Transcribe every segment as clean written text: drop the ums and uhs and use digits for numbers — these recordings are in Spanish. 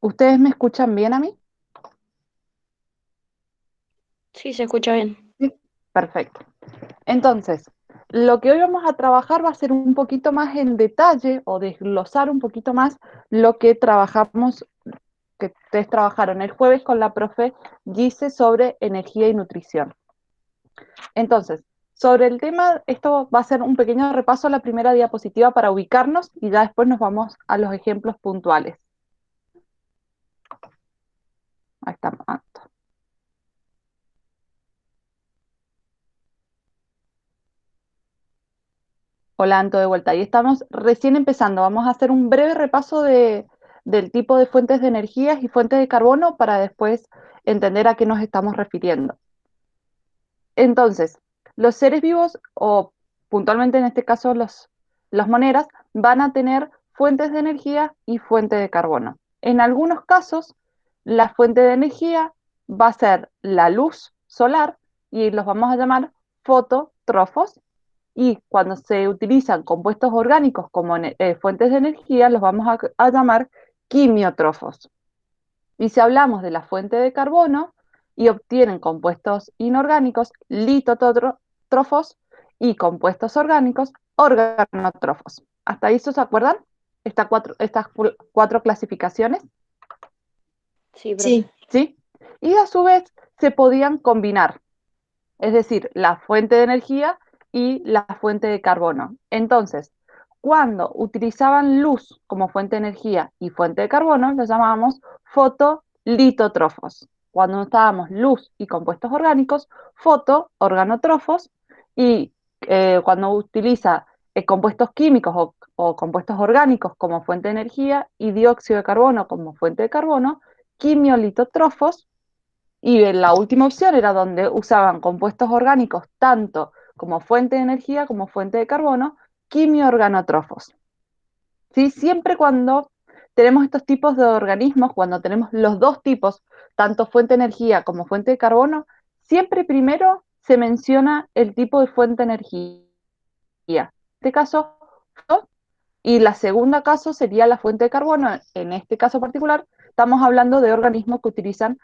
¿Ustedes me escuchan bien a mí? Sí, se escucha bien. Sí. Perfecto. Entonces, lo que hoy vamos a trabajar va a ser un poquito más en detalle o desglosar un poquito más lo que trabajamos, que ustedes trabajaron el jueves con la profe Gise sobre energía y nutrición. Entonces, sobre el tema, esto va a ser un pequeño repaso a la primera diapositiva para ubicarnos y ya después nos vamos a los ejemplos puntuales. Ahí está. Hola, Anto, de vuelta. Y estamos recién empezando. Vamos a hacer un breve repaso del tipo de fuentes de energías y fuentes de carbono para después entender a qué nos estamos refiriendo. Entonces, los seres vivos, o puntualmente en este caso las monedas, van a tener fuentes de energía y fuente de carbono. En algunos casos, la fuente de energía va a ser la luz solar y los vamos a llamar fotótrofos, y cuando se utilizan compuestos orgánicos como fuentes de energía, los vamos a llamar quimiotrófos. Y si hablamos de la fuente de carbono y obtienen compuestos inorgánicos, litótrofos, y compuestos orgánicos, organotrófos. ¿Hasta ahí se acuerdan? Estas cuatro clasificaciones, Sí, profe. Sí, ¿sí? Y a su vez se podían combinar, es decir, la fuente de energía y la fuente de carbono. Entonces, cuando utilizaban luz como fuente de energía y fuente de carbono, los llamábamos fotolitótrofos. Cuando usábamos luz y compuestos orgánicos, fotoorganotrófos, y cuando utiliza compuestos químicos o compuestos orgánicos como fuente de energía y dióxido de carbono como fuente de carbono, quimiolitótrofos. Y la última opción era donde usaban compuestos orgánicos tanto como fuente de energía como fuente de carbono, quimiorganotrófos. ¿Sí? Siempre cuando tenemos estos tipos de organismos, cuando tenemos los dos tipos, tanto fuente de energía como fuente de carbono, siempre primero se menciona el tipo de fuente de energía. En este caso, y la segunda caso sería la fuente de carbono. En este caso particular, estamos hablando de organismos que utilizan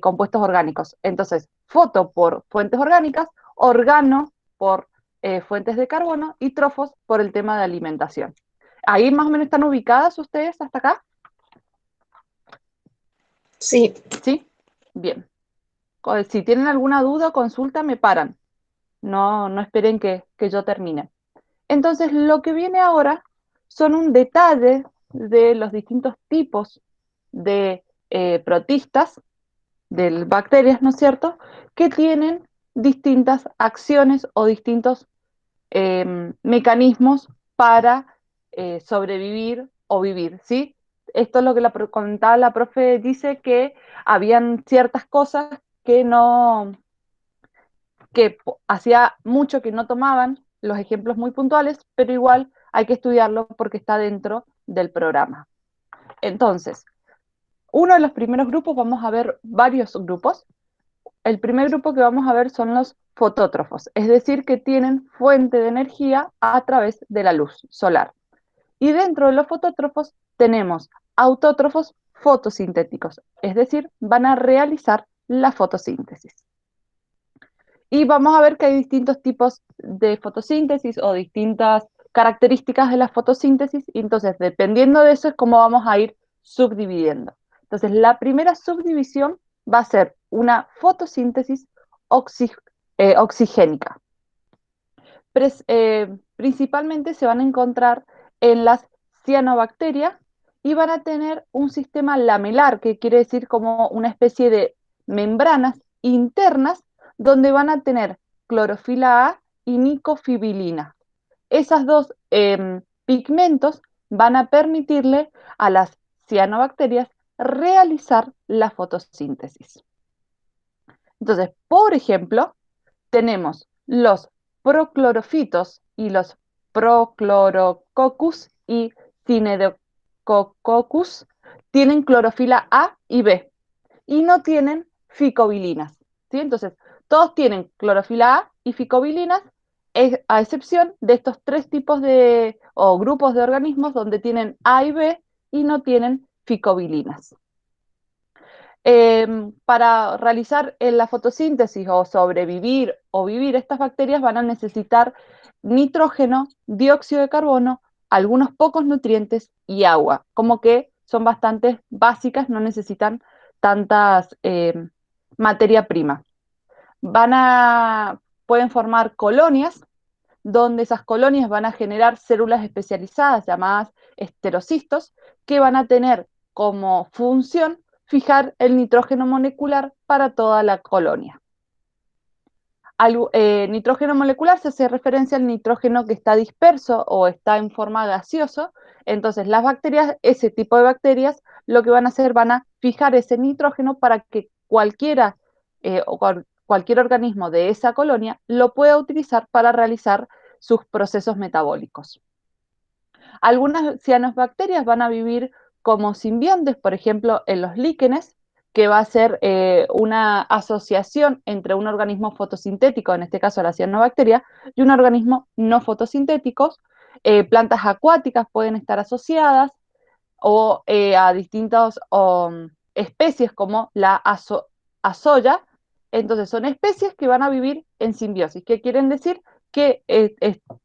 compuestos orgánicos. Entonces, foto por fuentes orgánicas, organo por fuentes de carbono y trofos por el tema de alimentación. Ahí más o menos están ubicadas ustedes hasta acá, sí, ¿sí? Bien. Si tienen alguna duda o consulta, me paran. No, no esperen que yo termine. Entonces, lo que viene ahora son un detalle de los distintos tipos de protistas, de bacterias, ¿no es cierto?, que tienen distintas acciones o distintos mecanismos para sobrevivir o vivir, ¿sí? Esto es lo que contaba la profe, dice que habían ciertas cosas que no, que hacía mucho que no tomaban, los ejemplos muy puntuales, pero igual hay que estudiarlo porque está dentro del programa. Entonces, uno de los primeros grupos, vamos a ver varios grupos. El primer grupo que vamos a ver son los fotótrofos, es decir, que tienen fuente de energía a través de la luz solar. Y dentro de los fotótrofos tenemos autótrofos fotosintéticos, es decir, van a realizar la fotosíntesis. Y vamos a ver que hay distintos tipos de fotosíntesis o distintas características de la fotosíntesis, y entonces dependiendo de eso es cómo vamos a ir subdividiendo. Entonces la primera subdivisión va a ser una fotosíntesis oxigénica. Principalmente se van a encontrar en las cianobacterias y van a tener un sistema lamelar, que quiere decir como una especie de membranas internas donde van a tener clorofila A y micofibrina. Esas dos pigmentos van a permitirle a las cianobacterias realizar la fotosíntesis. Entonces, por ejemplo, tenemos los proclorofitos y los prochlorococcus y cinedococcus, tienen clorofila A y B y no tienen ficobilinas, ¿sí? Entonces, todos tienen clorofila A y ficobilinas, a excepción de estos tres tipos o grupos de organismos donde tienen A y B y no tienen ficobilinas. Para realizar la fotosíntesis o sobrevivir o vivir, estas bacterias van a necesitar nitrógeno, dióxido de carbono, algunos pocos nutrientes y agua, como que son bastante básicas, no necesitan tantas materia prima. Pueden formar colonias, donde esas colonias van a generar células especializadas llamadas esterocistos, que van a tener como función fijar el nitrógeno molecular para toda la colonia. Nitrógeno molecular se hace referencia al nitrógeno que está disperso o está en forma gaseosa. Entonces las bacterias, ese tipo de bacterias, lo que van a hacer, van a fijar ese nitrógeno para que cualquiera cualquier organismo de esa colonia lo pueda utilizar para realizar sus procesos metabólicos. Algunas cianobacterias van a vivir como simbiontes, por ejemplo, en los líquenes, que va a ser una asociación entre un organismo fotosintético, en este caso la cianobacteria, y un organismo no fotosintético. Plantas acuáticas pueden estar asociadas o a distintas especies como la azoya. Entonces son especies que van a vivir en simbiosis. ¿Qué quieren decir? Que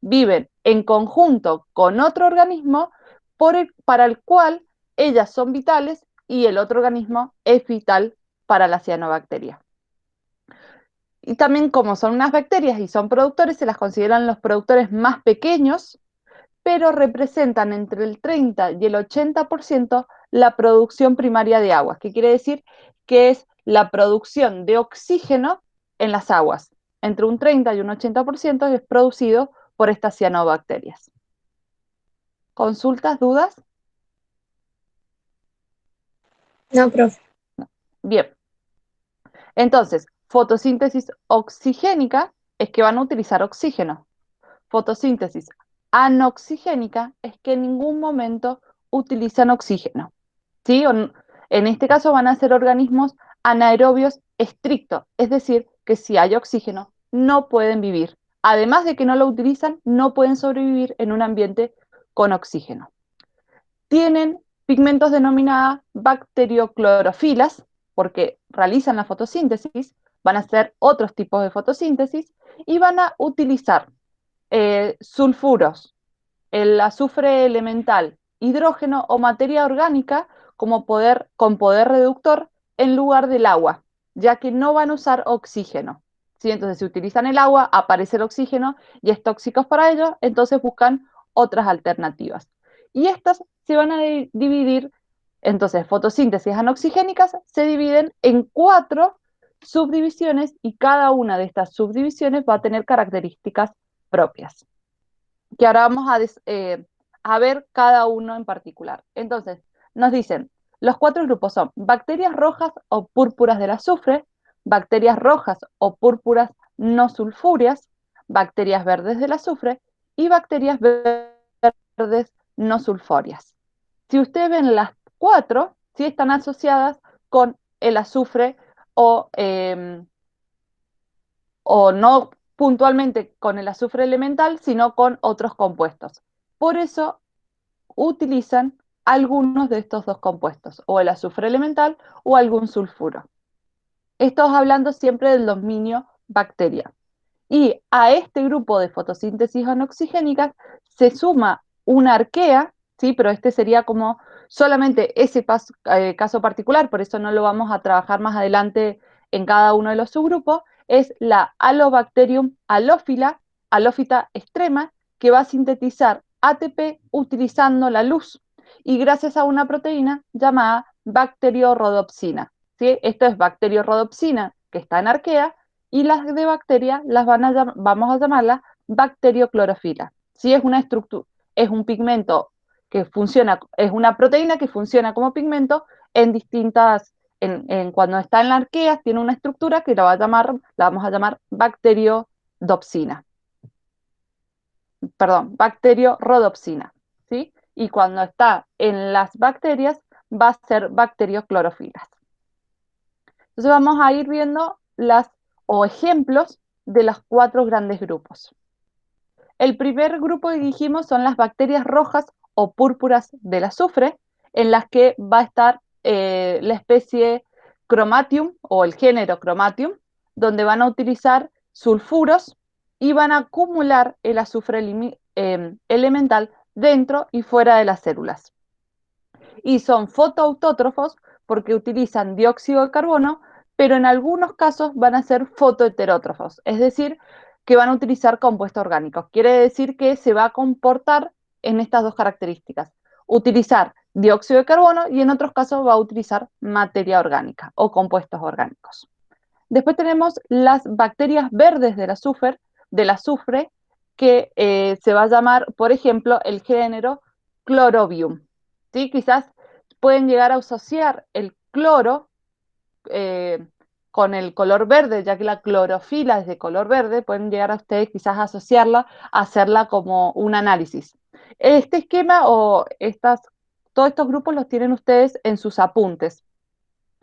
viven en conjunto con otro organismo para el cual ellas son vitales y el otro organismo es vital para la cianobacteria. Y también como son unas bacterias y son productores, se las consideran los productores más pequeños, pero representan entre el 30 y el 80% la producción primaria de aguas, que quiere decir que es la producción de oxígeno en las aguas. Entre un 30 y un 80% es producido por estas cianobacterias. ¿Consultas, dudas? No, profe. Bien. Entonces, fotosíntesis oxigénica es que van a utilizar oxígeno. Fotosíntesis anoxigénica es que en ningún momento utilizan oxígeno. ¿Sí? En este caso van a ser organismos anaerobios estrictos, es decir, que si hay oxígeno no pueden vivir. Además de que no lo utilizan, no pueden sobrevivir en un ambiente con oxígeno. Tienen pigmentos denominados bacterioclorofilas, porque realizan la fotosíntesis, van a hacer otros tipos de fotosíntesis y van a utilizar sulfuros, el azufre elemental, hidrógeno o materia orgánica con poder reductor en lugar del agua, ya que no van a usar oxígeno. ¿Sí? Entonces, si utilizan el agua, aparece el oxígeno y es tóxico para ellos, entonces buscan otras alternativas. Y estas se van a dividir, entonces, fotosíntesis anoxigénicas se dividen en 4 subdivisiones y cada una de estas subdivisiones va a tener características propias, que ahora vamos a ver cada uno en particular. Entonces, nos dicen, los 4 grupos son bacterias rojas o púrpuras del azufre, bacterias rojas o púrpuras no sulfúreas, bacterias verdes del azufre y bacterias verdes no sulfóreas. Si ustedes ven las 4, sí están asociadas con el azufre o no puntualmente con el azufre elemental, sino con otros compuestos. Por eso utilizan algunos de estos dos compuestos, o el azufre elemental o algún sulfuro. Esto hablando siempre del dominio bacteria. Y a este grupo de fotosíntesis anoxigénicas se suma una arquea, ¿sí? Pero este sería como solamente ese caso particular, por eso no lo vamos a trabajar más adelante en cada uno de los subgrupos, es la Halobacterium halófita extrema, que va a sintetizar ATP utilizando la luz y gracias a una proteína llamada bacteriorhodopsina. ¿Sí? Esto es bacteriorhodopsina que está en arquea, y las de bacteria vamos a llamarlas bacterioclorofila. ¿Sí? Es un pigmento que funciona, es una proteína que funciona como pigmento en distintas, cuando está en la arquea, tiene una estructura que la vamos a llamar bacteriodopsina. Perdón, bacteriorhodopsina. ¿Sí? Y cuando está en las bacterias, va a ser bacterioclorofilas. Entonces vamos a ir viendo ejemplos de los 4 grandes grupos. El primer grupo que dijimos son las bacterias rojas o púrpuras del azufre, en las que va a estar la especie Chromatium o el género Chromatium, donde van a utilizar sulfuros y van a acumular el azufre elemental dentro y fuera de las células. Y son fotoautótrofos porque utilizan dióxido de carbono, pero en algunos casos van a ser fotoheterótrofos, es decir, que van a utilizar compuestos orgánicos. Quiere decir que se va a comportar en estas dos características, utilizar dióxido de carbono y en otros casos va a utilizar materia orgánica o compuestos orgánicos. Después tenemos las bacterias verdes del azufre que se va a llamar, por ejemplo, el género Chlorobium. ¿Sí? Quizás pueden llegar a asociar el cloro eh, con el color verde, ya que la clorofila es de color verde, pueden llegar a ustedes quizás a asociarla, a hacerla como un análisis. Este esquema o todos estos grupos los tienen ustedes en sus apuntes.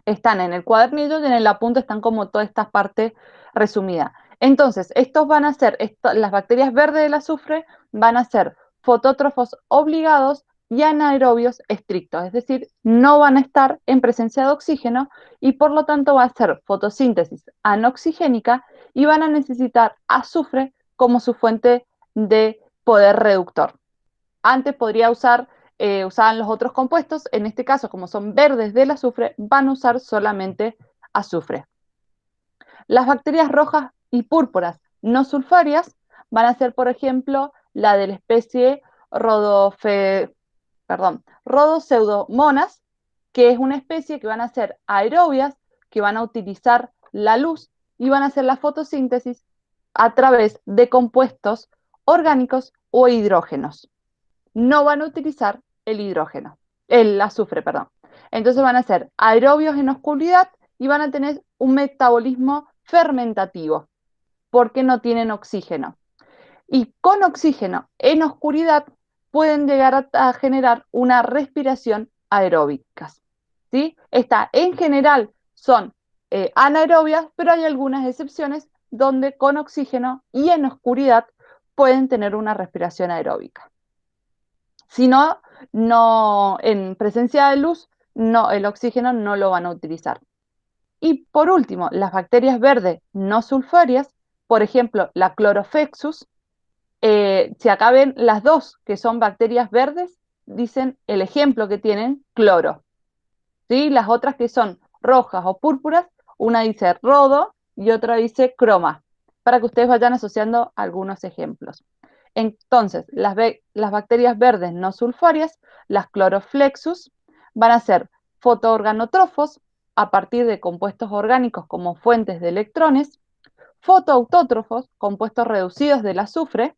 Están en el cuadernillo y en el apunte están como toda esta parte resumida. Entonces, estos van a ser, las bacterias verdes del azufre van a ser fotótrofos obligados y anaerobios estrictos, es decir, no van a estar en presencia de oxígeno y por lo tanto va a ser fotosíntesis anoxigénica y van a necesitar azufre como su fuente de poder reductor. Antes podría usaban los otros compuestos, en este caso, como son verdes del azufre, van a usar solamente azufre. Las bacterias rojas y púrpuras no sulfarias van a ser, por ejemplo, la de la especie Rhodopseudomonas, que es una especie que van a ser aerobias, que van a utilizar la luz y van a hacer la fotosíntesis a través de compuestos orgánicos o hidrógenos. No van a utilizar el azufre, perdón. Entonces van a ser aerobios en oscuridad y van a tener un metabolismo fermentativo porque no tienen oxígeno. Y con oxígeno en oscuridad pueden llegar a generar una respiración aeróbica. ¿Sí? Esta en general son anaerobias, pero hay algunas excepciones donde con oxígeno y en oscuridad pueden tener una respiración aeróbica. Si no, en presencia de luz, el oxígeno no lo van a utilizar. Y por último, las bacterias verdes no sulfurias, por ejemplo, la Chloroflexus, si acá ven las dos que son bacterias verdes, dicen el ejemplo que tienen cloro. ¿Sí? Las otras que son rojas o púrpuras, una dice rodo y otra dice croma, para que ustedes vayan asociando algunos ejemplos. Entonces, las bacterias verdes no sulfurias, las cloroflexus, van a ser fotoorganotrófos a partir de compuestos orgánicos como fuentes de electrones, fotoautótrofos, compuestos reducidos del azufre,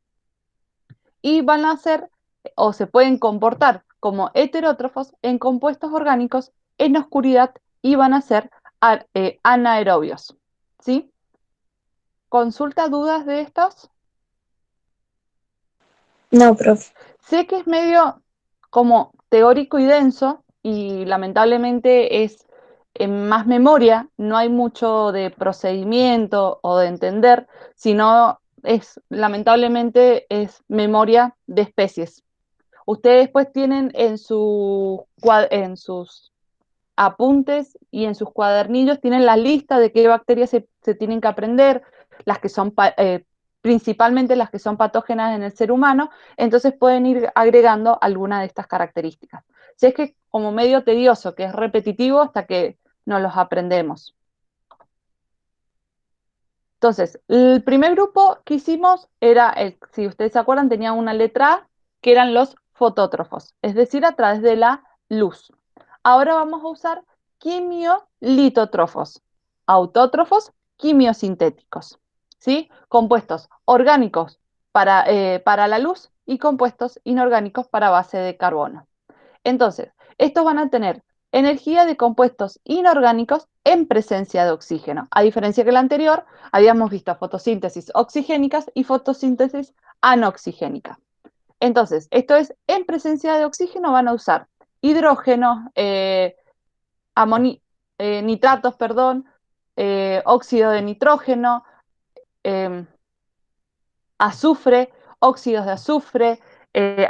y van a ser o se pueden comportar como heterótrofos en compuestos orgánicos en oscuridad y van a ser anaerobios. ¿Sí? ¿Consulta dudas de estos? No, profe. Sé que es medio como teórico y denso y lamentablemente es en más memoria, no hay mucho de procedimiento o de entender, sino lamentablemente es memoria de especies. Ustedes pues tienen en sus apuntes y en sus cuadernillos tienen la lista de qué bacterias se tienen que aprender, las que son principalmente las que son patógenas en el ser humano, entonces pueden ir agregando alguna de estas características. Si es que como medio tedioso, que es repetitivo hasta que nos los aprendemos. Entonces, el primer grupo que hicimos era, si ustedes se acuerdan, tenía una letra A, que eran los fotótrofos, es decir, a través de la luz. Ahora vamos a usar quimiolitótrofos, autótrofos quimiosintéticos, ¿sí? Compuestos orgánicos para la luz y compuestos inorgánicos para base de carbono. Entonces, estos van a tener energía de compuestos inorgánicos en presencia de oxígeno. A diferencia que la anterior, habíamos visto fotosíntesis oxigénicas y fotosíntesis anoxigénica. Entonces, esto es en presencia de oxígeno van a usar hidrógeno, nitratos, perdón, óxido de nitrógeno, eh, azufre, óxidos de azufre,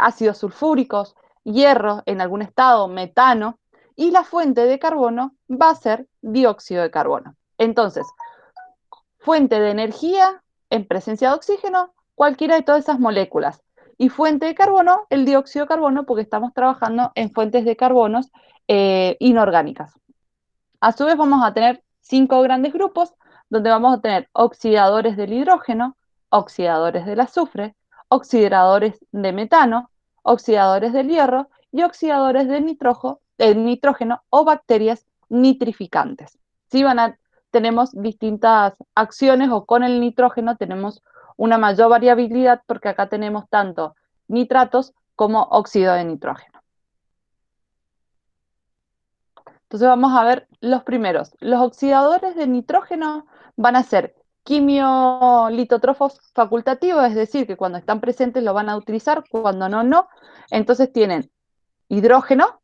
ácidos sulfúricos, hierro en algún estado, metano, y la fuente de carbono va a ser dióxido de carbono. Entonces, fuente de energía en presencia de oxígeno, cualquiera de todas esas moléculas. Y fuente de carbono, el dióxido de carbono, porque estamos trabajando en fuentes de carbonos inorgánicas. A su vez vamos a tener 5 grandes grupos, donde vamos a tener oxidadores del hidrógeno, oxidadores del azufre, oxidadores de metano, oxidadores del hierro y oxidadores del nitrógeno o bacterias nitrificantes. ¿Sí? Tenemos distintas acciones o con el nitrógeno tenemos una mayor variabilidad porque acá tenemos tanto nitratos como óxido de nitrógeno. Entonces vamos a ver los primeros. Los oxidadores de nitrógeno van a ser quimiolitotrófos facultativos, es decir, que cuando están presentes lo van a utilizar, cuando no, no. Entonces tienen hidrógeno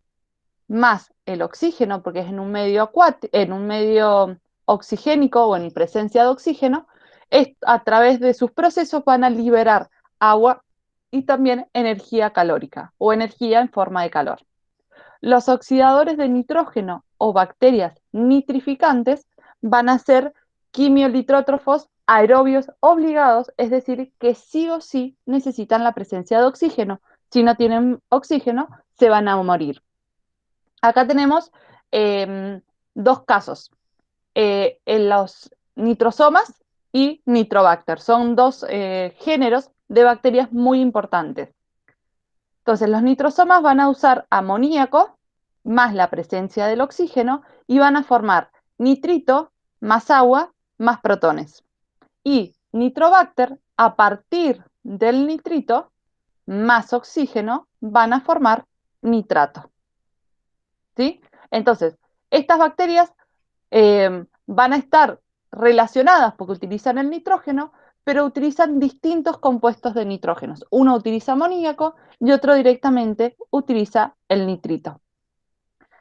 más el oxígeno, porque es en un medio en un medio oxigénico o en presencia de oxígeno, a través de sus procesos van a liberar agua y también energía calórica o energía en forma de calor. Los oxidadores de nitrógeno o bacterias nitrificantes van a ser quimiolitrótrofos aerobios obligados, es decir, que sí o sí necesitan la presencia de oxígeno. Si no tienen oxígeno, se van a morir. Acá tenemos dos casos, en los nitrosomas y nitrobacter. Son dos géneros de bacterias muy importantes. Entonces, los nitrosomas van a usar amoníaco más la presencia del oxígeno y van a formar nitrito más agua más protones. Y nitrobacter, a partir del nitrito más oxígeno, van a formar nitrato. ¿Sí? Entonces, estas bacterias van a estar relacionadas porque utilizan el nitrógeno, pero utilizan distintos compuestos de nitrógenos. Uno utiliza amoníaco y otro directamente utiliza el nitrito.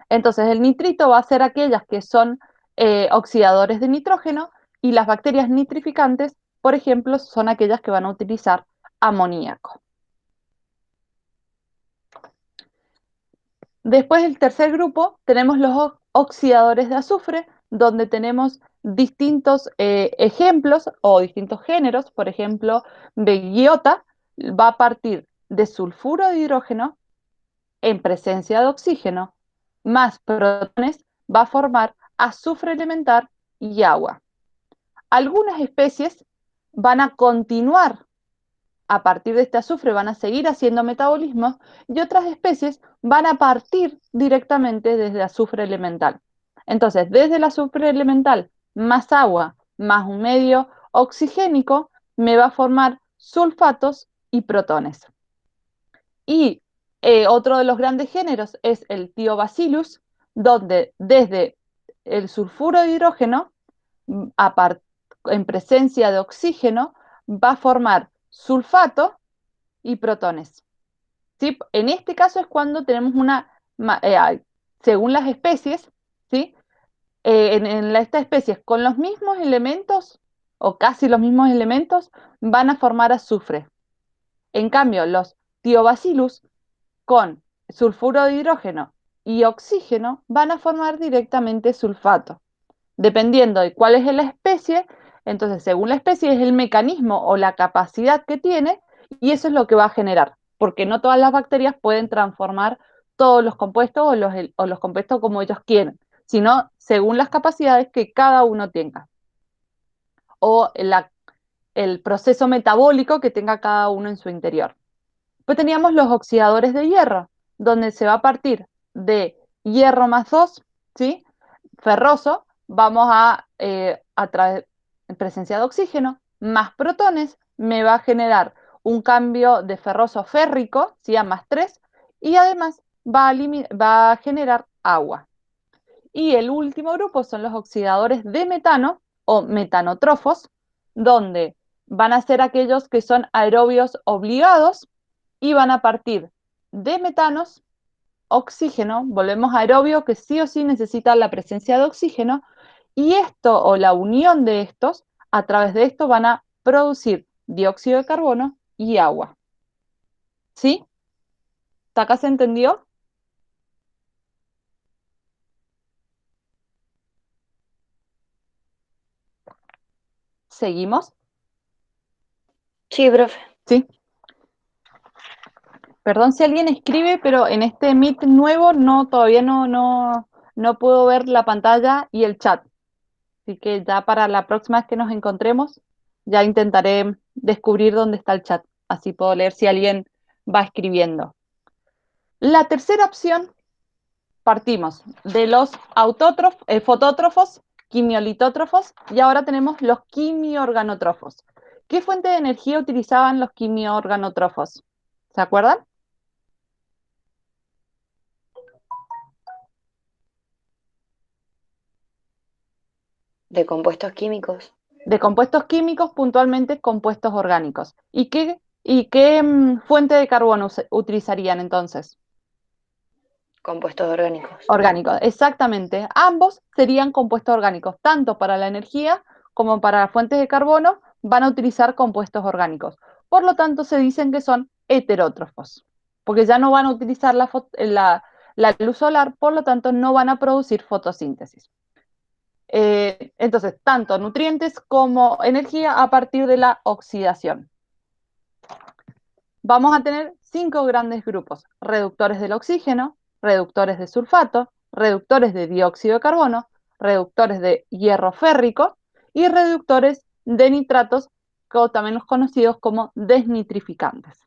Entonces, el nitrito va a ser aquellas que son oxidadores de nitrógeno y las bacterias nitrificantes, por ejemplo, son aquellas que van a utilizar amoníaco. Después, el tercer grupo, tenemos los oxidadores de azufre, donde tenemos distintos ejemplos o distintos géneros. Por ejemplo, Bellota va a partir de sulfuro de hidrógeno en presencia de oxígeno, más protones, va a formar azufre elemental y agua. Algunas especies van a continuar a partir de este azufre, van a seguir haciendo metabolismos y otras especies van a partir directamente desde azufre elemental. Entonces, desde el azufre elemental más agua más un medio oxigénico, me va a formar sulfatos y protones. Y otro de los grandes géneros es el Thiobacillus, donde desde el sulfuro de hidrógeno, en presencia de oxígeno, va a formar sulfato y protones. ¿Sí? En este caso es cuando tenemos según las especies, ¿sí? Estas especies con los mismos elementos o casi los mismos elementos van a formar azufre. En cambio, los Thiobacillus con sulfuro de hidrógeno y oxígeno van a formar directamente sulfato. Dependiendo de cuál es la especie, entonces según la especie es el mecanismo o la capacidad que tiene y eso es lo que va a generar, porque no todas las bacterias pueden transformar todos los compuestos o los compuestos como ellos quieren, sino según las capacidades que cada uno tenga o el proceso metabólico que tenga cada uno en su interior. Pues teníamos los oxidadores de hierro, donde se va a partir de hierro más 2, ¿sí? Ferroso, vamos a través en presencia de oxígeno, más protones, me va a generar un cambio de ferroso férrico, ¿sí? A más 3, y además va a generar agua. Y el último grupo son los oxidadores de metano o metanotrofos, donde van a ser aquellos que son aerobios obligados y van a partir de metanos, oxígeno, volvemos a aerobio que sí o sí necesita la presencia de oxígeno, y esto o la unión de estos, a través de esto van a producir dióxido de carbono y agua. ¿Sí? ¿Hasta acá se entendió? ¿Seguimos? Sí, profe. Sí. Perdón si alguien escribe, pero en este Meet nuevo todavía no puedo ver la pantalla y el chat. Así que ya para la próxima vez que nos encontremos, ya intentaré descubrir dónde está el chat. Así puedo leer si alguien va escribiendo. La tercera opción, partimos de los fotótrofos, quimiolitótrofos, y ahora tenemos los quimiorganotrófos. ¿Qué fuente de energía utilizaban los quimiorganotrófos? ¿Se acuerdan? De compuestos químicos. De compuestos químicos, puntualmente compuestos orgánicos. ¿Y qué fuente de carbono utilizarían entonces? Compuestos orgánicos. Orgánicos, exactamente. Ambos serían compuestos orgánicos, tanto para la energía como para las fuentes de carbono van a utilizar compuestos orgánicos. Por lo tanto, se dicen que son heterótrofos, porque ya no van a utilizar la luz solar, por lo tanto, no van a producir fotosíntesis. Entonces, tanto nutrientes como energía a partir de la oxidación. Vamos a tener 5 grandes grupos: reductores del oxígeno, reductores de sulfato, reductores de dióxido de carbono, reductores de hierro férrico y reductores de nitratos, también los conocidos como desnitrificantes.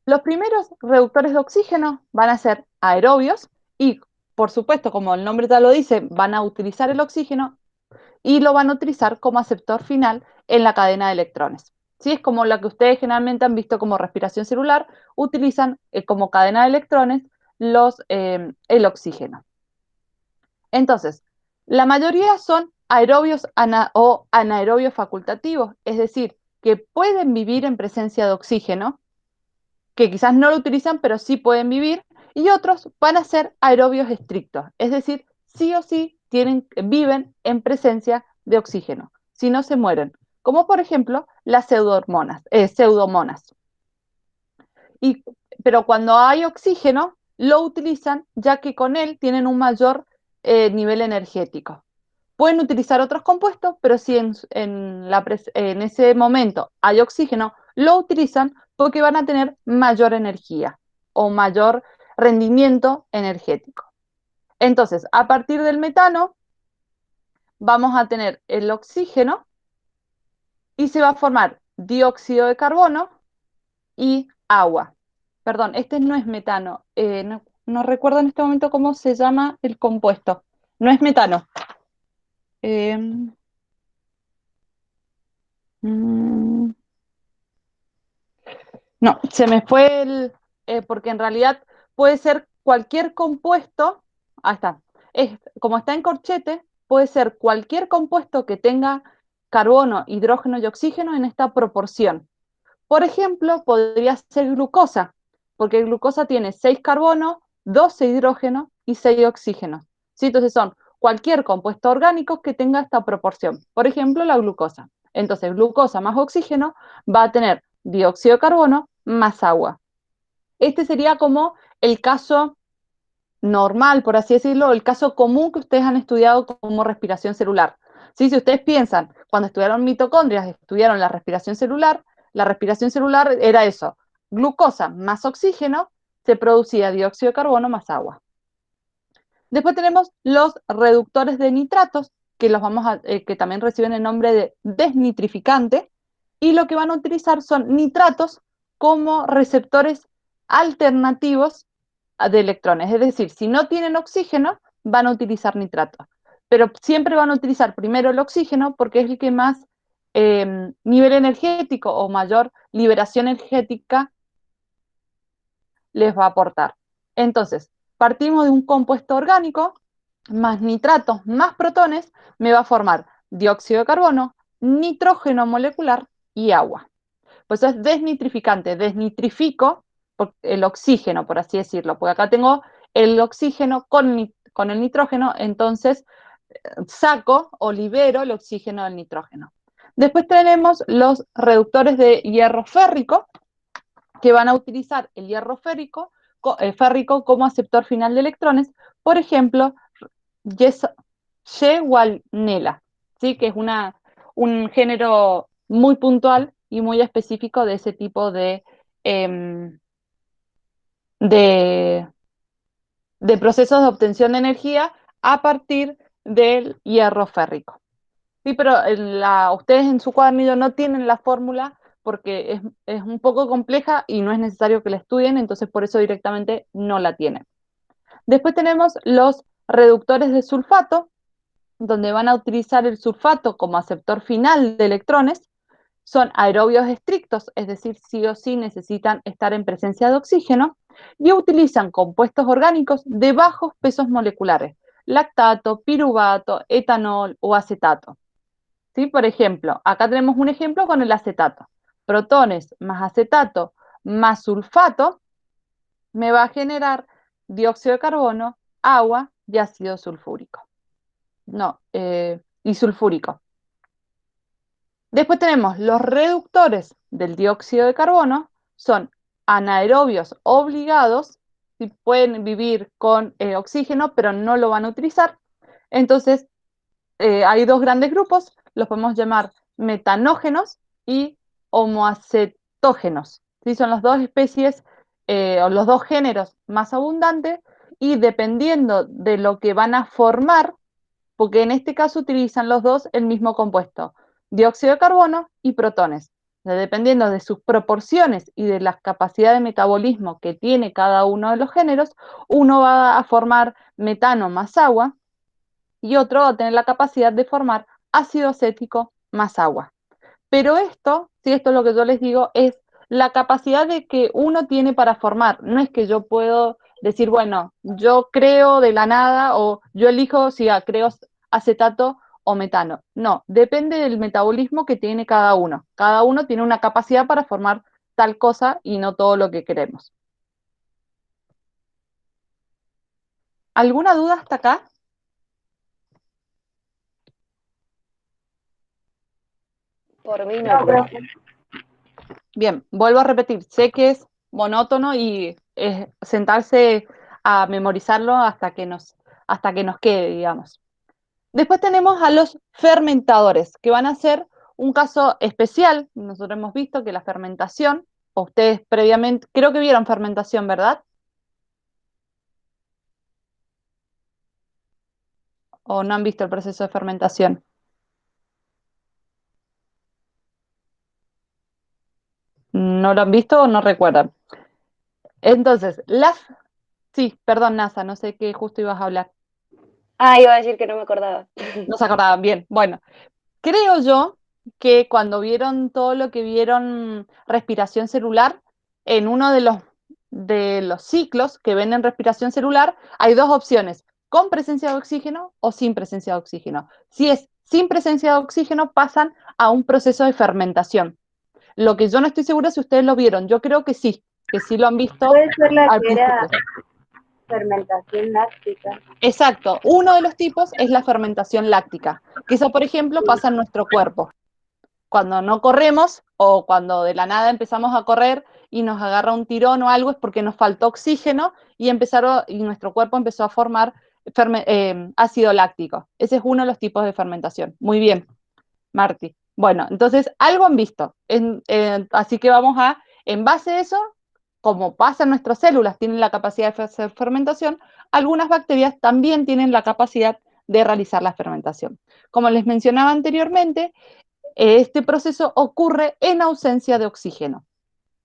Los primeros reductores de oxígeno van a ser aerobios y, por supuesto, como el nombre ya lo dice, van a utilizar el oxígeno y lo van a utilizar como aceptor final en la cadena de electrones. ¿Sí? Es como la que ustedes generalmente han visto como respiración celular, utilizan como cadena de electrones el oxígeno. Entonces, la mayoría son aerobios o anaerobios facultativos, es decir, que pueden vivir en presencia de oxígeno, que quizás no lo utilizan, pero sí pueden vivir, y otros van a ser aerobios estrictos, es decir, sí o sí viven en presencia de oxígeno, si no se mueren, como por ejemplo las pseudomonas. Y, pero cuando hay oxígeno, lo utilizan ya que con él tienen un mayor nivel energético. Pueden utilizar otros compuestos, pero si en ese momento hay oxígeno, lo utilizan porque van a tener mayor energía o mayor rendimiento energético. Entonces, a partir del metano, vamos a tener el oxígeno y se va a formar dióxido de carbono y agua. Perdón, este no es metano. No recuerdo en este momento cómo se llama el compuesto. No es metano. Eh, mm, No, se me fue porque en realidad puede ser cualquier compuesto, ahí está, como está en corchete, puede ser cualquier compuesto que tenga carbono, hidrógeno y oxígeno en esta proporción. Por ejemplo, podría ser glucosa, porque glucosa tiene 6 carbonos, 12 hidrógenos y 6 oxígenos. ¿Sí? Entonces son cualquier compuesto orgánico que tenga esta proporción. Por ejemplo, la glucosa. Entonces, glucosa más oxígeno va a tener dióxido de carbono más agua. Este sería como el caso normal, por así decirlo, el caso común que ustedes han estudiado como respiración celular. ¿Sí? Si ustedes piensan, cuando estudiaron mitocondrias, estudiaron la respiración celular era eso: glucosa más oxígeno, se producía dióxido de carbono más agua. Después tenemos los reductores de nitratos, que también reciben el nombre de desnitrificante, y lo que van a utilizar son nitratos como receptores alternativos de electrones. Es decir, si no tienen oxígeno, van a utilizar nitratos. Pero siempre van a utilizar primero el oxígeno porque es el que más nivel energético o mayor liberación energética les va a aportar. Entonces, partimos de un compuesto orgánico, más nitratos, más protones, me va a formar dióxido de carbono, nitrógeno molecular y agua. Pues eso es desnitrificante, desnitrifico el oxígeno, por así decirlo, porque acá tengo el oxígeno con el nitrógeno, entonces saco o libero el oxígeno del nitrógeno. Después tenemos los reductores de hierro férrico, que van a utilizar el hierro férrico como aceptor final de electrones, por ejemplo, Yeguanela. ¿sí? Que es un género muy puntual y muy específico de ese tipo em, de, de procesos de obtención de energía a partir del hierro férrico. Sí, pero ustedes en su cuadernillo no tienen la fórmula porque es un poco compleja y no es necesario que la estudien, entonces por eso directamente no la tienen. Después tenemos los reductores de sulfato, donde van a utilizar el sulfato como aceptor final de electrones. Son aerobios estrictos, es decir, sí o sí necesitan estar en presencia de oxígeno, y utilizan compuestos orgánicos de bajos pesos moleculares, lactato, piruvato, etanol o acetato. ¿Sí? Por ejemplo, acá tenemos un ejemplo con el acetato. Protones más acetato más sulfato me va a generar dióxido de carbono, agua y ácido sulfúrico. No, y sulfúrico. Después tenemos los reductores del dióxido de carbono, son anaerobios obligados, si pueden vivir con oxígeno, pero no lo van a utilizar. Entonces, hay dos grandes grupos, los podemos llamar metanógenos y homoacetógenos. ¿Sí? Son las dos especies o los dos géneros más abundantes y dependiendo de lo que van a formar, porque en este caso utilizan los dos el mismo compuesto, dióxido de carbono y protones. Dependiendo de sus proporciones y de la capacidad de metabolismo que tiene cada uno de los géneros, uno va a formar metano más agua y otro va a tener la capacidad de formar ácido acético más agua. Pero esto, si esto es lo que yo les digo, es la capacidad de que uno tiene para formar. No es que yo puedo decir, bueno, yo creo de la nada o yo elijo si creo acetato o metano. No, depende del metabolismo que tiene cada uno. Cada uno tiene una capacidad para formar tal cosa y no todo lo que queremos. ¿Alguna duda hasta acá? Por mí no, No, profe. profe. Bien, vuelvo a repetir, sé que es monótono y es sentarse a memorizarlo hasta que nos quede, digamos. Después tenemos a los fermentadores, que van a ser un caso especial. Nosotros hemos visto que la fermentación, o ustedes previamente, creo que vieron fermentación, ¿verdad? ¿O no han visto el proceso de fermentación? ¿No lo han visto o no recuerdan? Entonces, sí, perdón, NASA, no sé qué justo ibas a hablar. Ah, iba a decir que no me acordaba. No se acordaban bien. Bueno, creo yo que cuando vieron todo lo que vieron respiración celular, en uno de los ciclos que ven en respiración celular, hay dos opciones, con presencia de oxígeno o sin presencia de oxígeno. Si es sin presencia de oxígeno, pasan a un proceso de fermentación. Lo que yo no estoy segura si ustedes lo vieron, yo creo que sí lo han visto Puede ser la al que era principio. fermentación láctica. Exacto, uno de los tipos es la fermentación láctica, que esa, por ejemplo, pasa en nuestro cuerpo. Cuando no corremos o cuando de la nada empezamos a correr y nos agarra un tirón o algo es porque nos faltó oxígeno y nuestro cuerpo empezó a formar ácido láctico. Ese es uno de los tipos de fermentación. Muy bien, Marti. Bueno, entonces algo han visto. Así que en base a eso, como pasa en nuestras células, tienen la capacidad de hacer fermentación, algunas bacterias también tienen la capacidad de realizar la fermentación. Como les mencionaba anteriormente, este proceso ocurre en ausencia de oxígeno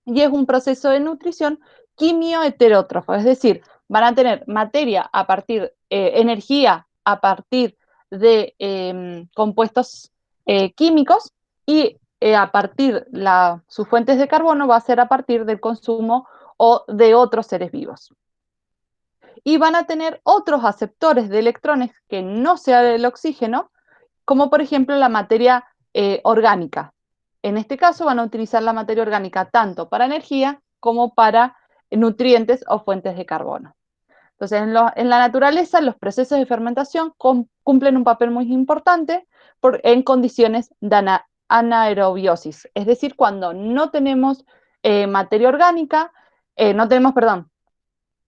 y es un proceso de nutrición quimioheterótrofo, es decir, van a tener materia a partir, energía a partir de compuestos químicos y a partir sus fuentes de carbono va a ser a partir del consumo o de otros seres vivos. Y van a tener otros aceptores de electrones que no sea el oxígeno, como por ejemplo la materia orgánica. En este caso van a utilizar la materia orgánica tanto para energía como para nutrientes o fuentes de carbono. Entonces, en la naturaleza, los procesos de fermentación cumplen un papel muy importante en condiciones de anaerobiosis, es decir, cuando no tenemos materia orgánica, no tenemos, perdón,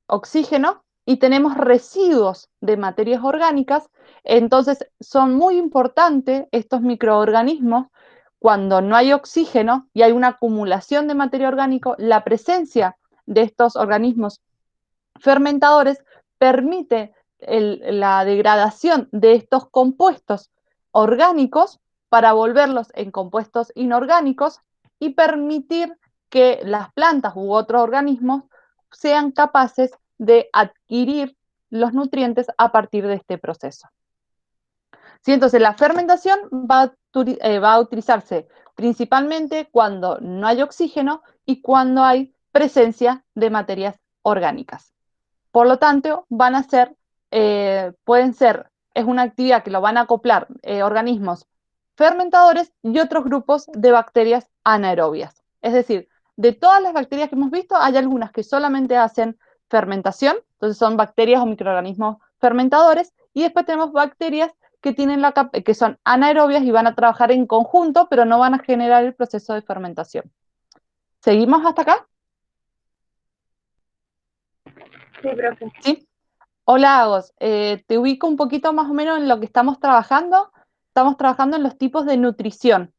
oxígeno y tenemos residuos de materias orgánicas, entonces son muy importantes estos microorganismos cuando no hay oxígeno y hay una acumulación de materia orgánica, la presencia de estos organismos fermentadores permite la degradación de estos compuestos orgánicos para volverlos en compuestos inorgánicos y permitir que las plantas u otros organismos sean capaces de adquirir los nutrientes a partir de este proceso. ¿Sí? Entonces, la fermentación va a utilizarse principalmente cuando no hay oxígeno y cuando hay presencia de materias orgánicas. Por lo tanto, es una actividad que lo van a acoplar organismos fermentadores y otros grupos de bacterias anaerobias. Es decir, de todas las bacterias que hemos visto, hay algunas que solamente hacen fermentación, entonces son bacterias o microorganismos fermentadores, y después tenemos bacterias que son anaerobias y van a trabajar en conjunto, pero no van a generar el proceso de fermentación. ¿Seguimos hasta acá? Sí, profe. ¿Sí? Hola, Agos. Te ubico un poquito más o menos en lo que estamos trabajando. Estamos trabajando en los tipos de nutrición.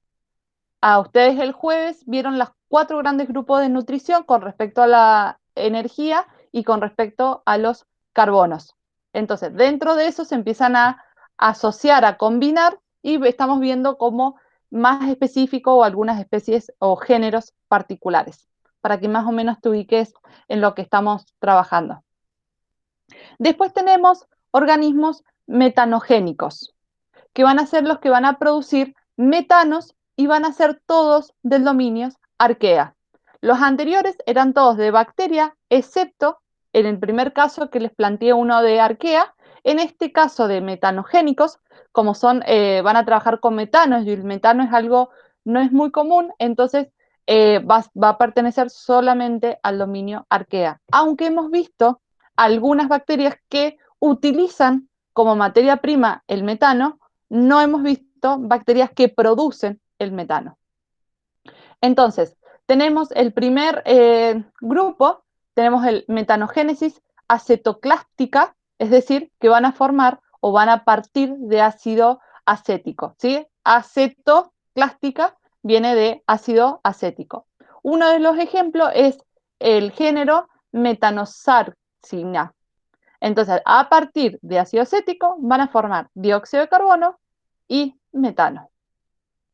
Ustedes el jueves vieron los 4 grandes grupos de nutrición con respecto a la energía y con respecto a los carbonos. Entonces, dentro de eso se empiezan a asociar, a combinar, y estamos viendo como más específico o algunas especies o géneros particulares, para que más o menos te ubiques en lo que estamos trabajando. Después tenemos organismos metanogénicos, que van a ser los que van a producir metanos y van a ser todos del dominio arquea. Los anteriores eran todos de bacteria, excepto en el primer caso que les planteé uno de arquea. En este caso de metanogénicos, como van a trabajar con metanos y el metano es algo, no es muy común, entonces va a pertenecer solamente al dominio arquea. Aunque hemos visto algunas bacterias que utilizan como materia prima el metano, no hemos visto bacterias que producen el metano. Entonces, tenemos el primer grupo, tenemos el metanogénesis acetoclástica, es decir, que van a formar o van a partir de ácido acético, ¿sí? Acetoclástica viene de ácido acético. Uno de los ejemplos es el género Metanosarcina. Entonces, a partir de ácido acético van a formar dióxido de carbono y metano.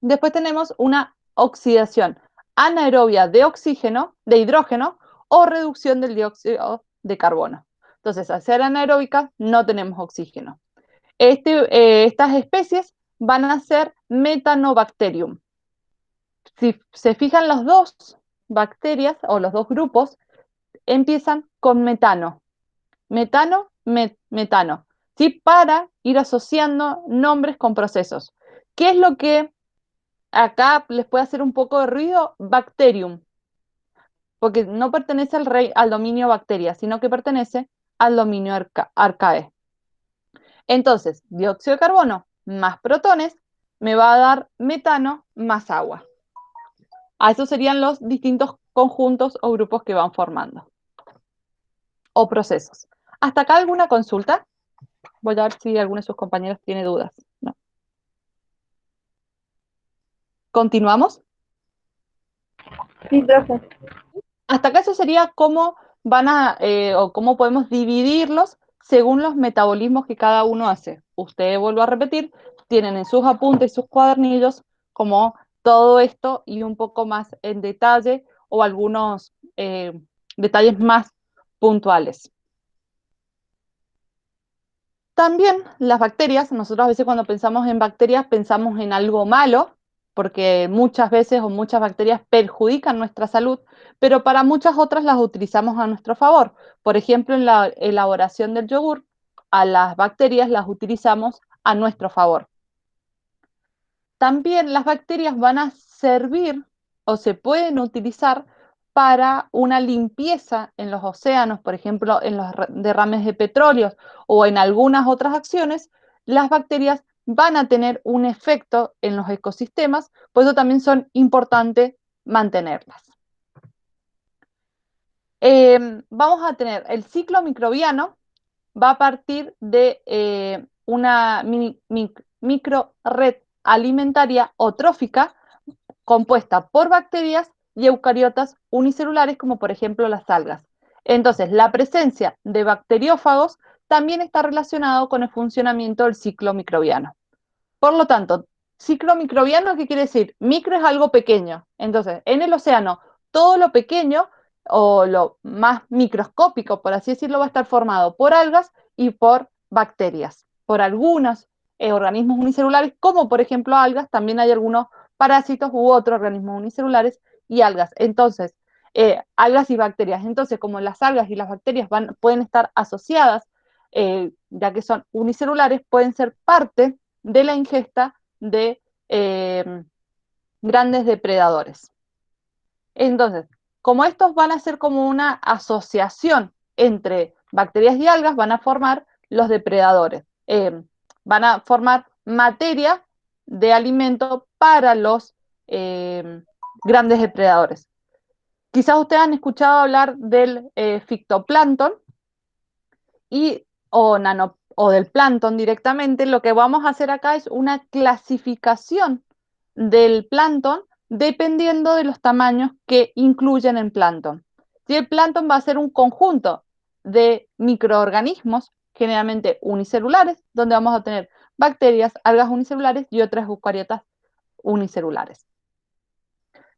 Después tenemos una oxidación anaerobia de oxígeno, de hidrógeno, o reducción del dióxido de carbono. Entonces, al ser anaeróbicas, no tenemos oxígeno. Estas especies van a ser metanobacterium. Si se fijan, las dos bacterias o los dos grupos empiezan con metano. Metano, metano, ¿sí? Para ir asociando nombres con procesos. ¿Qué es lo que acá les puede hacer un poco de ruido? Bacterium, porque no pertenece al dominio bacteria, sino que pertenece al dominio arcae. Entonces, dióxido de carbono más protones me va a dar metano más agua. A esos serían los distintos conjuntos o grupos que van formando. O procesos. ¿Hasta acá alguna consulta? Voy a ver si alguno de sus compañeros tiene dudas. ¿No? ¿Continuamos? Sí, profe. Hasta acá eso sería cómo o cómo podemos dividirlos según los metabolismos que cada uno hace. Ustedes, vuelvo a repetir, tienen en sus apuntes, sus cuadernillos, como todo esto y un poco más en detalle o algunos detalles más puntuales. También las bacterias, nosotros a veces cuando pensamos en bacterias pensamos en algo malo, porque muchas veces o muchas bacterias perjudican nuestra salud, pero para muchas otras las utilizamos a nuestro favor. Por ejemplo, en la elaboración del yogur, a las bacterias las utilizamos a nuestro favor. También las bacterias van a servir o se pueden utilizar para una limpieza en los océanos, por ejemplo, en los derrames de petróleo o en algunas otras acciones. Las bacterias van a tener un efecto en los ecosistemas, por eso también son importantes mantenerlas. Vamos a tener el ciclo microbiano, va a partir de una micro red alimentaria o trófica compuesta por bacterias y eucariotas unicelulares, como por ejemplo las algas. Entonces, la presencia de bacteriófagos también está relacionado con el funcionamiento del ciclo microbiano. Por lo tanto, ciclo microbiano, ¿qué quiere decir? Micro es algo pequeño. Entonces, en el océano, todo lo pequeño o lo más microscópico, por así decirlo, va a estar formado por algas y por bacterias, por algunos organismos unicelulares, como por ejemplo algas, también hay algunos parásitos u otros organismos unicelulares y algas. Entonces, algas y bacterias. Entonces, como las algas y las bacterias pueden estar asociadas, ya que son unicelulares, pueden ser parte de la ingesta de grandes depredadores. Entonces, como estos van a ser como una asociación entre bacterias y algas, van a formar los depredadores. Van a formar materia de alimento para los grandes depredadores. Quizás ustedes han escuchado hablar del fitoplancton o del plancton directamente. Lo que vamos a hacer acá es una clasificación del plancton dependiendo de los tamaños que incluyen en plancton. Si el plancton va a ser un conjunto de microorganismos, generalmente unicelulares, donde vamos a tener bacterias, algas unicelulares y otras eucariotas unicelulares.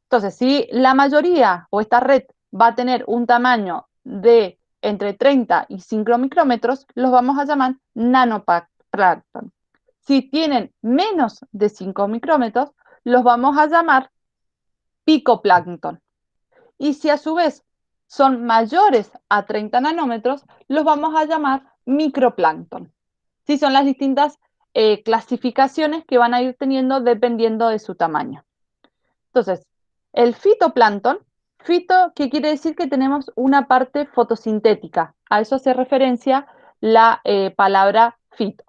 Entonces, si la mayoría o esta red va a tener un tamaño de entre 30 y 5 micrómetros, los vamos a llamar nanoplancton. Si tienen menos de 5 micrómetros, los vamos a llamar picoplancton. Y si a su vez son mayores a 30 nanómetros, los vamos a llamar microplancton. Sí, son las distintas clasificaciones que van a ir teniendo dependiendo de su tamaño. Entonces, el fitoplancton, fito, que quiere decir que tenemos una parte fotosintética. A eso hace referencia la palabra fito.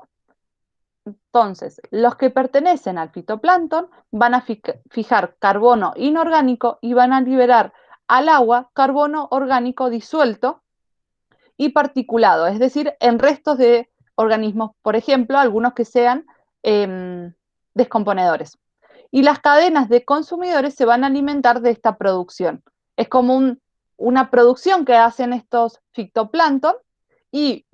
Entonces, los que pertenecen al fitoplancton van a fijar carbono inorgánico y van a liberar al agua carbono orgánico disuelto y particulado, es decir, en restos de organismos, por ejemplo, algunos que sean descomponedores. Y las cadenas de consumidores se van a alimentar de esta producción. Es como una producción que hacen estos fitoplancton y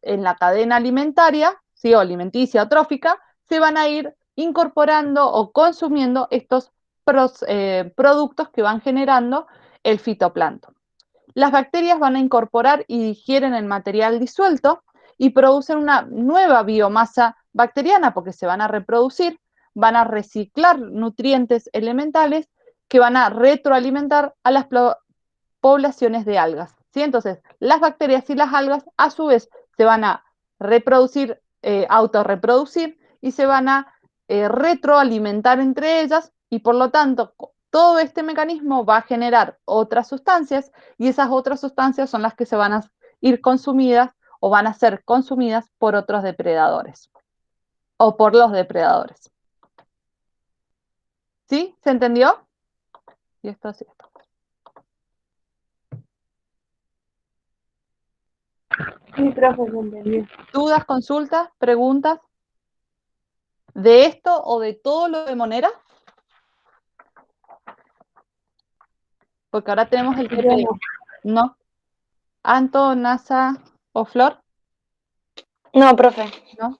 en la cadena alimentaria, ¿sí? O alimenticia o trófica, se van a ir incorporando o consumiendo estos productos que van generando el fitoplancton. Las bacterias van a incorporar y digieren el material disuelto y producen una nueva biomasa bacteriana porque se van a reproducir, van a reciclar nutrientes elementales que van a retroalimentar a las poblaciones de algas. ¿Sí? Entonces, las bacterias y las algas a su vez se van a reproducir, autorreproducir y se van a retroalimentar entre ellas y por lo tanto todo este mecanismo va a generar otras sustancias y esas otras sustancias son las que se van a ir consumidas o van a ser consumidas por otros depredadores o por los depredadores. ¿Sí? ¿Se entendió? Y esto es esto. Sí, profe, se entendió. ¿Dudas, consultas, preguntas de esto o de todo lo de Monera? Porque ahora tenemos el Yo TP. ¿No? ¿Anto, Nasa o Flor? No, profe. ¿No?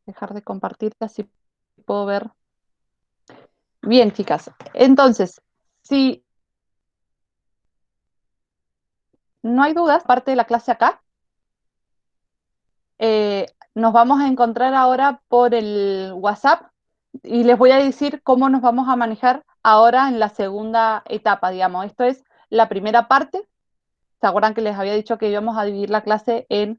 Dejar de compartirte así puedo ver. Bien, chicas. Entonces, si no hay dudas, parte de la clase acá, nos vamos a encontrar ahora por el WhatsApp y les voy a decir cómo nos vamos a manejar ahora en la segunda etapa, digamos. Esto es la primera parte. ¿Se acuerdan que les había dicho que íbamos a dividir la clase en